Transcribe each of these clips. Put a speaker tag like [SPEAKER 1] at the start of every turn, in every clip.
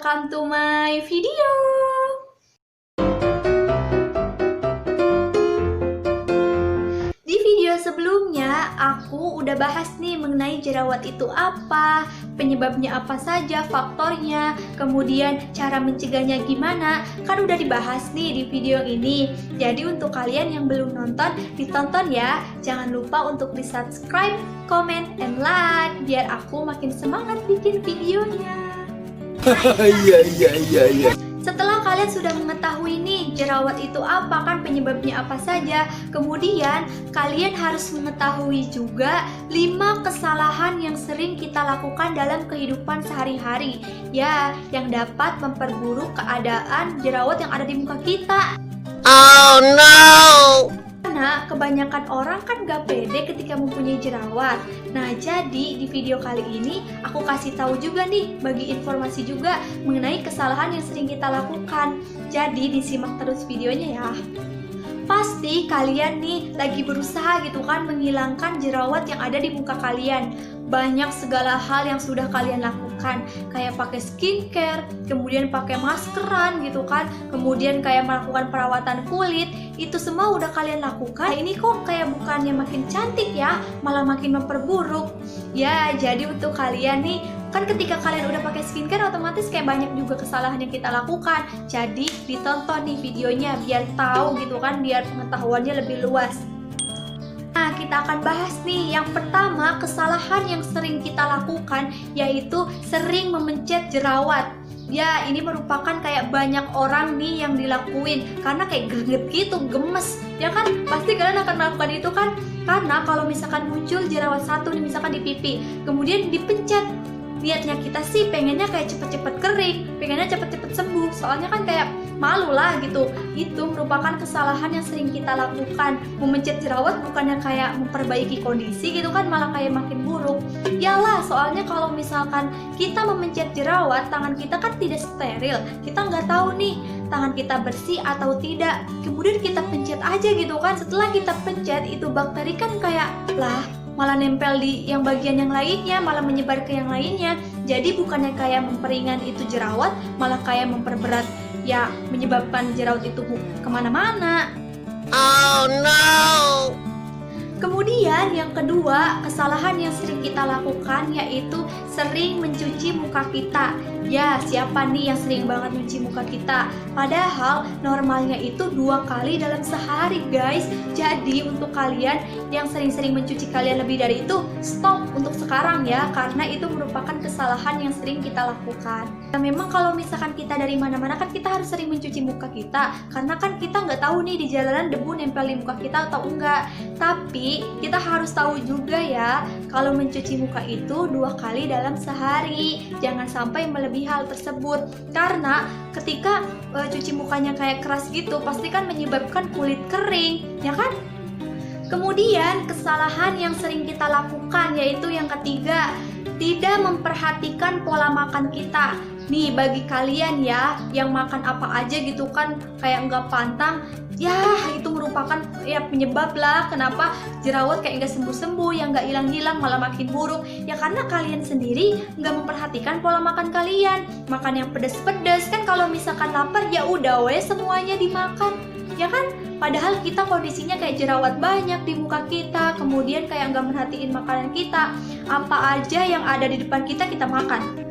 [SPEAKER 1] welcome to my video. Di video sebelumnya aku udah bahas nih mengenai jerawat itu apa, penyebabnya apa saja, faktornya, kemudian cara mencegahnya gimana. Kan udah dibahas nih di video ini. Jadi untuk kalian yang belum nonton, ditonton ya. Jangan lupa untuk di subscribe, comment, and like biar aku makin semangat bikin videonya.
[SPEAKER 2] Iya.
[SPEAKER 1] Setelah kalian sudah mengetahui nih jerawat itu apa, kan penyebabnya apa saja, kemudian kalian harus mengetahui juga 5 kesalahan yang sering kita lakukan dalam kehidupan sehari-hari ya, yang dapat memperburuk keadaan jerawat yang ada di muka kita.
[SPEAKER 2] Oh no!
[SPEAKER 1] Karena kebanyakan orang kan gak pede ketika mempunyai jerawat. Nah, jadi di video kali ini aku kasih tahu juga nih, bagi informasi juga mengenai kesalahan yang sering kita lakukan. Jadi disimak terus videonya ya. Pasti kalian nih lagi berusaha gitu kan menghilangkan jerawat yang ada di muka kalian. Banyak segala hal yang sudah kalian lakukan, kayak pakai skincare, kemudian pakai maskeran gitu kan, kemudian kayak melakukan perawatan kulit. Itu semua udah kalian lakukan. Ini kok kayak bukannya makin cantik ya, malah makin memperburuk. Ya, jadi untuk kalian nih, kan ketika kalian udah pakai skincare otomatis kayak banyak juga kesalahan yang kita lakukan. Jadi ditonton nih videonya biar tahu gitu kan, biar pengetahuannya lebih luas. Nah, kita akan bahas nih yang pertama, kesalahan yang sering kita lakukan yaitu sering memencet jerawat. Ya, ini merupakan kayak banyak orang nih yang dilakuin karena kayak greget gitu, gemes. Ya kan, pasti kalian akan melakukan itu kan? Karena kalau misalkan muncul jerawat satu nih misalkan di pipi, kemudian dipencet, niatnya kita sih pengennya kayak cepet-cepet kering, pengennya cepet-cepet sembuh, soalnya kan kayak malu lah gitu. Itu merupakan kesalahan yang sering kita lakukan. Memencet jerawat bukannya kayak memperbaiki kondisi gitu kan, malah kayak makin buruk. Yalah, soalnya kalau misalkan kita memencet jerawat, tangan kita kan tidak steril, kita nggak tahu nih tangan kita bersih atau tidak. Kemudian kita pencet aja gitu kan, setelah kita pencet itu bakteri kan kayak lah malah nempel di yang bagian yang lainnya, malah menyebar ke yang lainnya. Jadi bukannya kayak memperingan itu jerawat, malah kayak memperberat, ya menyebabkan jerawat itu kemana-mana.
[SPEAKER 2] Oh no!
[SPEAKER 1] Kemudian yang kedua, kesalahan yang sering kita lakukan yaitu sering mencuci muka kita. Ya, siapa nih yang sering banget mencuci muka kita? Padahal normalnya itu 2 kali dalam sehari guys. Jadi untuk kalian yang sering-sering mencuci kalian lebih dari itu, stop untuk sekarang ya, karena itu merupakan kesalahan yang sering kita lakukan. Nah, memang kalau misalkan kita dari mana-mana kan kita harus sering mencuci muka kita, karena kan kita nggak tahu nih di jalanan debu nempel di muka kita atau enggak. Tapi kita harus tahu juga ya, kalau mencuci muka itu 2 kali dalam sehari. Jangan sampai melebihi hal tersebut, karena ketika cuci mukanya kayak keras gitu pasti kan menyebabkan kulit kering, ya kan? Kemudian kesalahan yang sering kita lakukan yaitu yang ketiga, tidak memperhatikan pola makan kita. Nih bagi kalian ya yang makan apa aja gitu kan kayak nggak pantang, ya itu merupakan ya penyebab lah kenapa jerawat kayak nggak sembuh-sembuh, yang nggak hilang-hilang malah makin buruk. Ya karena kalian sendiri nggak memperhatikan pola makan kalian. Makan yang pedas-pedas kan, kalau misalkan lapar ya udah weh semuanya dimakan, ya kan? Padahal kita kondisinya kayak jerawat banyak di muka kita, kemudian kayak nggak merhatiin makanan kita. Apa aja yang ada di depan kita makan.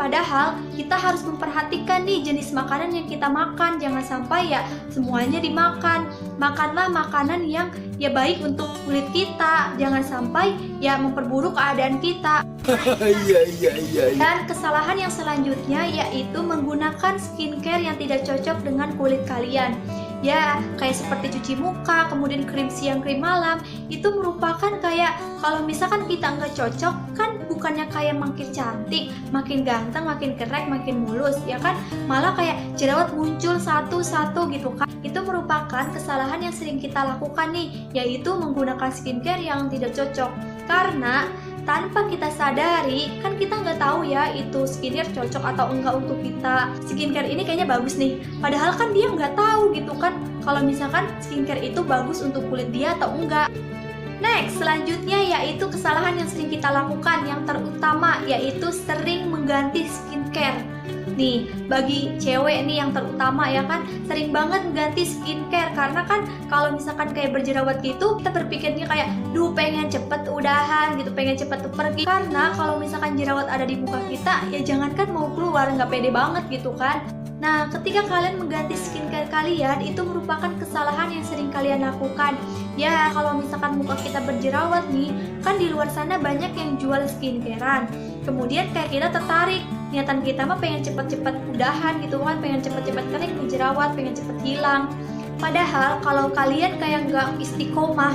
[SPEAKER 1] Padahal kita harus memperhatikan nih jenis makanan yang kita makan. Jangan sampai ya semuanya dimakan. Makanlah makanan yang ya baik untuk kulit kita. Jangan sampai ya memperburuk keadaan kita.
[SPEAKER 2] Iya.
[SPEAKER 1] Dan kesalahan yang selanjutnya yaitu menggunakan skincare yang tidak cocok dengan kulit kalian. Ya, kayak seperti cuci muka, kemudian krim siang, krim malam. Itu merupakan kayak kalau misalkan kita nggak cocok, kan bukannya kayak makin cantik, makin ganteng, makin kerek, makin mulus, ya kan? Malah kayak jerawat muncul satu-satu gitu kan. Itu merupakan kesalahan yang sering kita lakukan nih, yaitu menggunakan skincare yang tidak cocok. Karena tanpa kita sadari, kan kita nggak tahu ya itu skincare cocok atau enggak untuk kita. Skincare ini kayaknya bagus nih, padahal kan dia nggak tahu gitu kan kalau misalkan skincare itu bagus untuk kulit dia atau enggak. Next, selanjutnya yaitu kesalahan yang sering kita lakukan yang terutama yaitu sering mengganti skincare. nih, bagi cewek nih yang terutama ya kan, sering banget ganti skincare karena kan kalau misalkan kayak berjerawat gitu, kita berpikirnya kayak, duh pengen cepet udahan gitu, pengen cepet pergi. Karena kalau misalkan jerawat ada di muka kita, ya jangankan mau keluar, nggak pede banget gitu kan. Nah, ketika kalian mengganti skincare kalian, itu merupakan kesalahan yang sering kalian lakukan. Ya, kalau misalkan muka kita berjerawat nih, kan di luar sana banyak yang jual skincarean. Kemudian kayak kita tertarik, niatan kita mah pengen cepet-cepet udahan gitu kan, pengen cepet-cepet kering nih jerawat, pengen cepet hilang. Padahal kalau kalian kayak nggak istiqomah,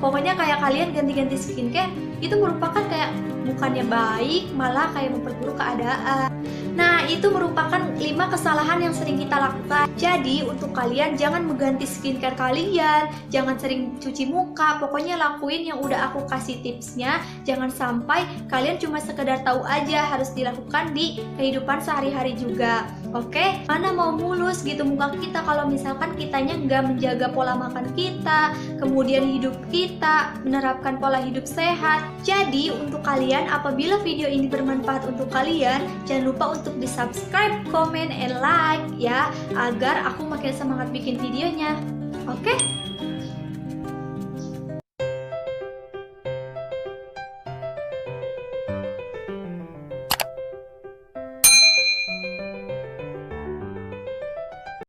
[SPEAKER 1] pokoknya kayak kalian ganti-ganti skincare, itu merupakan kayak bukannya baik, malah kayak memperburuk keadaan. Nah, itu merupakan 5 kesalahan yang sering kita lakukan. Jadi, untuk kalian jangan mengganti skincare kalian, jangan sering cuci muka, pokoknya lakuin yang udah aku kasih tipsnya. Jangan sampai kalian cuma sekedar tahu aja, harus dilakukan di kehidupan sehari-hari juga. Oke, mana mau mulus gitu muka kita kalau misalkan kitanya nggak menjaga pola makan kita, kemudian hidup kita, menerapkan pola hidup sehat. Jadi, untuk kalian apabila video ini bermanfaat untuk kalian, jangan lupa untuk di subscribe, comment, and like ya, agar aku makin semangat bikin videonya. Oke?